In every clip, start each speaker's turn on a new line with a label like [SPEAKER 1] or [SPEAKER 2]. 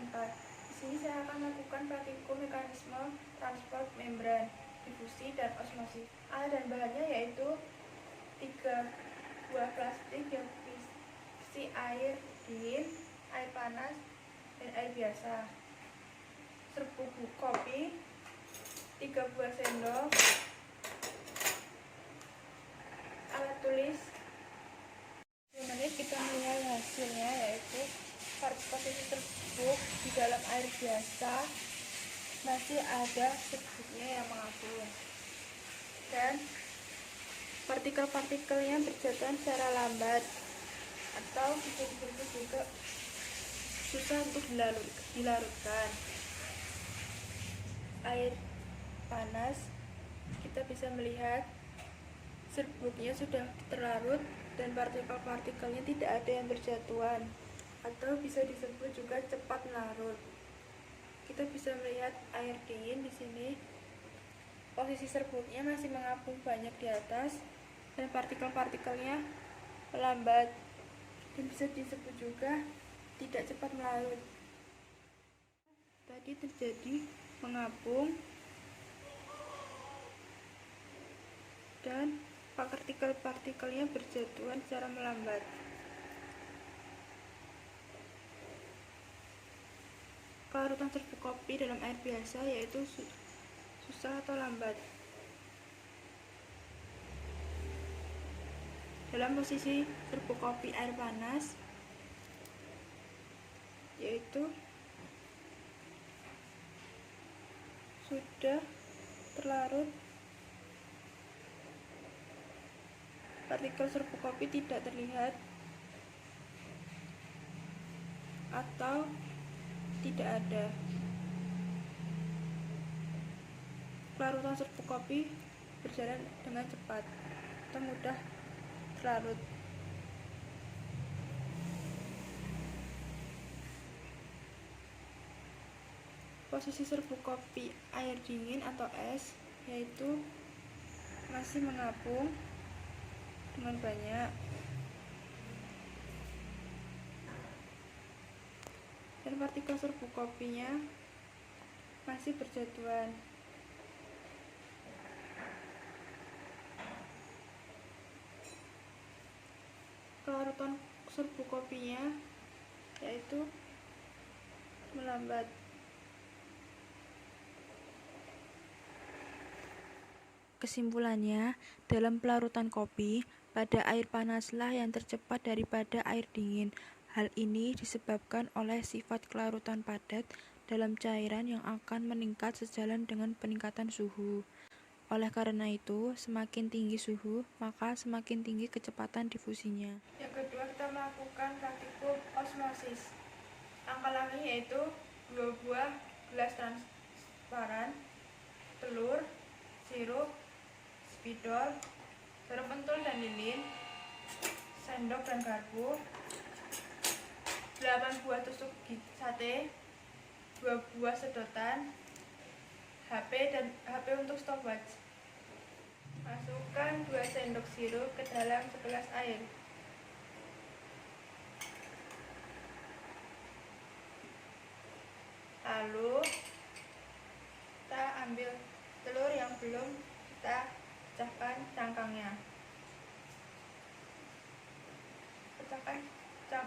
[SPEAKER 1] 4. Di sini saya akan melakukan praktikum mekanisme transport membran, difusi, dan osmosis. Alat dan bahannya yaitu 3 buah plastik yang berisi air dingin, air panas, dan air biasa. Serbuk kopi 3 buah sendok, alat tulis. Sebenarnya kita melihat hasilnya yaitu posisi serbuk di dalam air biasa masih ada serbuknya yang mengapung dan partikel-partikelnya berjatuhan secara lambat atau bisa disebut juga susah untuk dilarutkan. Air panas, kita bisa melihat serbuknya sudah terlarut dan partikel-partikelnya tidak ada yang berjatuhan atau bisa disebut juga cepat larut. Kita bisa melihat air dingin di sini. Posisi serbuknya masih mengapung banyak di atas dan partikel-partikelnya melambat dan bisa disebut juga tidak cepat melarut. Tadi terjadi mengapung dan partikel-partikelnya berjatuhan secara melambat. Kelarutan serbuk kopi dalam air biasa yaitu susah atau lambat. Dalam posisi serbuk kopi air panas yaitu sudah terlarut, partikel serbuk kopi tidak terlihat atau tidak ada. Kelarutan serbuk kopi berjalan dengan cepat atau mudah terlarut. Posisi serbuk kopi air dingin atau es yaitu masih mengapung dengan banyak dan partikel serbuk kopinya masih berjatuhan. Kelarutan serbuk kopinya yaitu melambat. Kesimpulannya, dalam pelarutan kopi, pada air panaslah yang tercepat daripada air dingin. Hal ini disebabkan oleh sifat kelarutan padat dalam cairan yang akan meningkat sejalan dengan peningkatan suhu. Oleh karena itu, semakin tinggi suhu, maka semakin tinggi kecepatan difusinya. Yang kedua, kita melakukan praktikum osmosis. Langkah-langkahnya yaitu 2 buah gelas transparan, telur, sirup, spidol, garam pentul dan lilin, sendok dan garpu, 8 buah tusuk sate, 2 buah sedotan, HP untuk stopwatch. Masukkan 2 sendok sirup ke dalam segelas air. Lalu kita ambil telur yang belum kita pecahkan cangkangnya. Pecahkan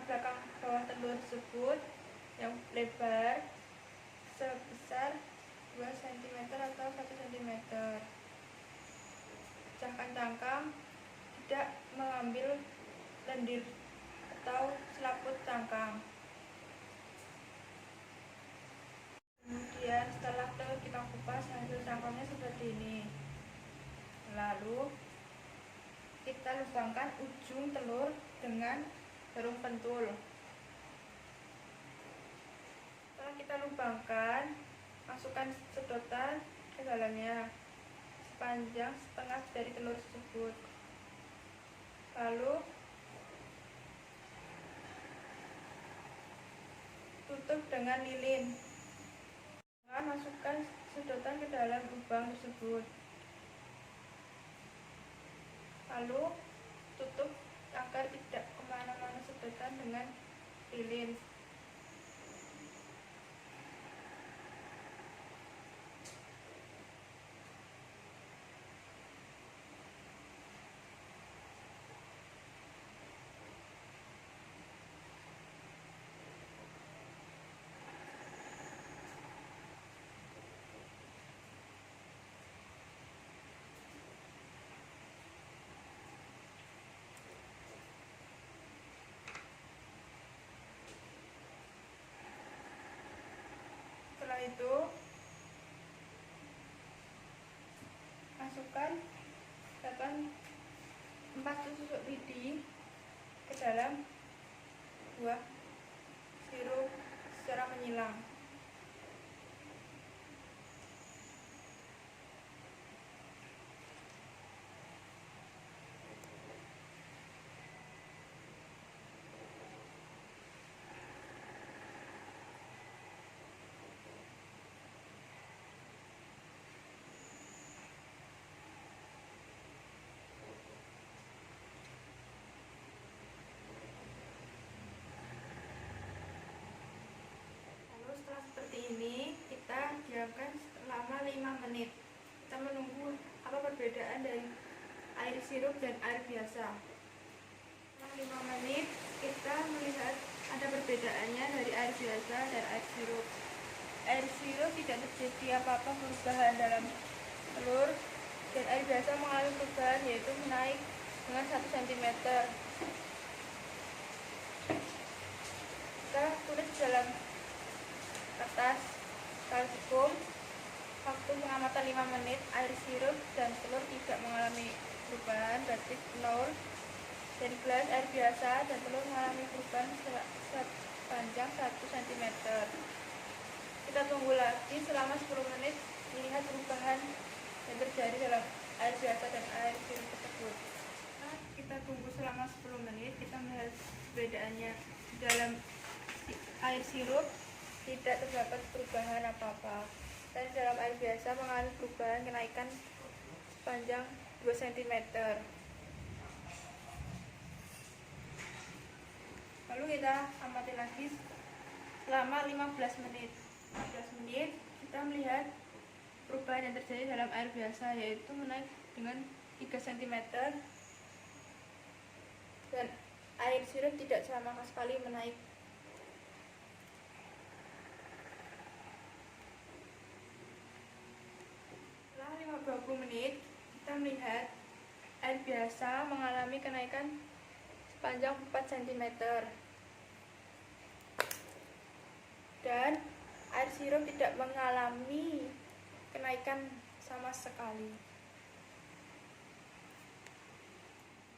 [SPEAKER 1] belakang bawah telur tersebut yang lebar sebesar 2 cm atau 1 cm. Pecahkan cangkang, tidak mengambil lendir atau selaput cangkang. Kemudian setelah telur kita kupas, hasil cangkangnya seperti ini. Lalu kita lubangkan ujung telur dengan jarum pentul. Setelah kita lubangkan, masukkan sedotan ke dalamnya sepanjang setengah dari telur tersebut. Lalu tutup dengan lilin. Masukkan sedotan ke dalam lubang tersebut. Lalu tutup agar tidak kemana-mana sedotan dengan lilin. itu masukkan 4 tusuk lidi ke dalam buah sirup secara menyilang. Setelah seperti ini, kita diamkan selama 5 menit. Kita menunggu apa perbedaan dari air sirup dan air biasa. Setelah 5 menit, kita melihat ada perbedaannya dari air biasa dan air sirup. Air sirup tidak terjadi apa-apa perubahan dalam telur, dan air biasa mengalami perubahan, yaitu naik dengan 1 cm. Kita tulis dalam kertas kalsium waktu pengamatan 5 menit. Air sirup dan telur tidak mengalami perubahan, berarti 0. Dan gelas air biasa dan telur mengalami perubahan sepanjang 1 cm. Kita tunggu lagi selama 10 menit melihat perubahan yang terjadi dalam air biasa dan air sirup tersebut. Nah, kita tunggu selama 10 menit, kita melihat perbedaannya. Dalam air sirup tidak terdapat perubahan apa-apa, dan dalam air biasa mengalami perubahan kenaikan sepanjang 2 cm. Lalu kita amati lagi selama 15 menit. 15 menit kita melihat perubahan yang terjadi dalam air biasa, yaitu menaik dengan 3 cm, dan air sirup tidak sama sekali menaik. Setelah 20 menit kita melihat air biasa mengalami kenaikan sepanjang 4 cm, dan air sirup tidak mengalami kenaikan sama sekali.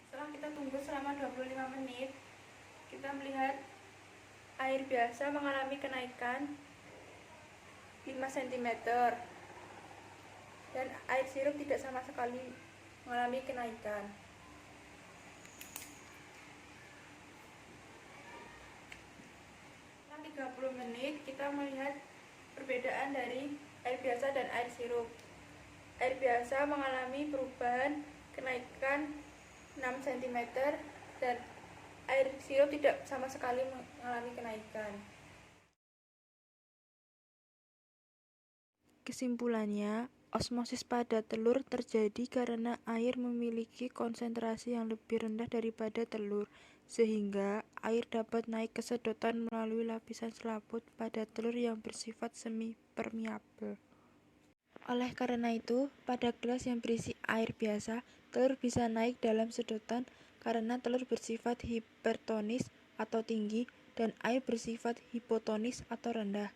[SPEAKER 1] Setelah kita tunggu selama 25 menit, kita melihat air biasa mengalami kenaikan 5 cm, dan air sirup tidak sama sekali mengalami kenaikan. Setelah 30 menit kita melihat perbedaan dari air biasa dan air sirup. Air biasa mengalami perubahan kenaikan 6 cm, dan air sirup tidak sama sekali mengalami kenaikan. Kesimpulannya, osmosis pada telur terjadi karena air memiliki konsentrasi yang lebih rendah daripada telur, sehingga air dapat naik ke sedotan melalui lapisan selaput pada telur yang bersifat semi-permeabel. Oleh karena itu, pada gelas yang berisi air biasa, telur bisa naik dalam sedotan karena telur bersifat hipertonis atau tinggi, dan air bersifat hipotonis atau rendah.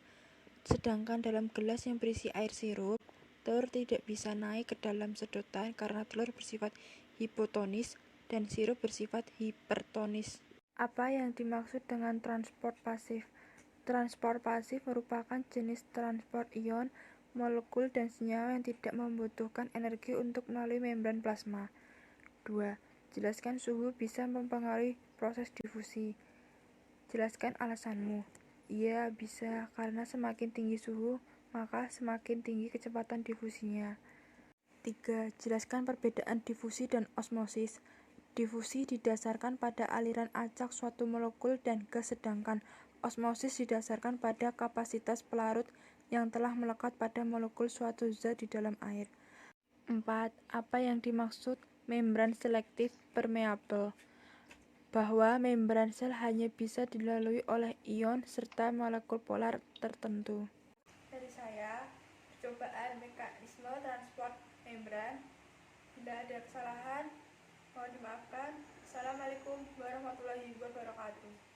[SPEAKER 1] Sedangkan dalam gelas yang berisi air sirup, telur tidak bisa naik ke dalam sedotan karena telur bersifat hipotonis dan sirup bersifat hipertonis. Apa yang dimaksud dengan transport pasif? Transport pasif merupakan jenis transport ion, molekul, dan senyawa yang tidak membutuhkan energi untuk melalui membran plasma. 2. Jelaskan suhu bisa mempengaruhi proses difusi. Jelaskan alasanmu. Iya, bisa, karena semakin tinggi suhu, maka semakin tinggi kecepatan difusinya. 3. Jelaskan perbedaan difusi dan osmosis. Difusi didasarkan pada aliran acak suatu molekul dan gas, sedangkan osmosis didasarkan pada kapasitas pelarut yang telah melekat pada molekul suatu zat di dalam air. 4. Apa yang dimaksud membran selektif permeabel? Bahwa membran sel hanya bisa dilalui oleh ion serta molekul polar tertentu. Dari saya, percobaan mekanisme transport membran. Bila ada kesalahan, mohon dimaafkan. Assalamualaikum warahmatullahi wabarakatuh.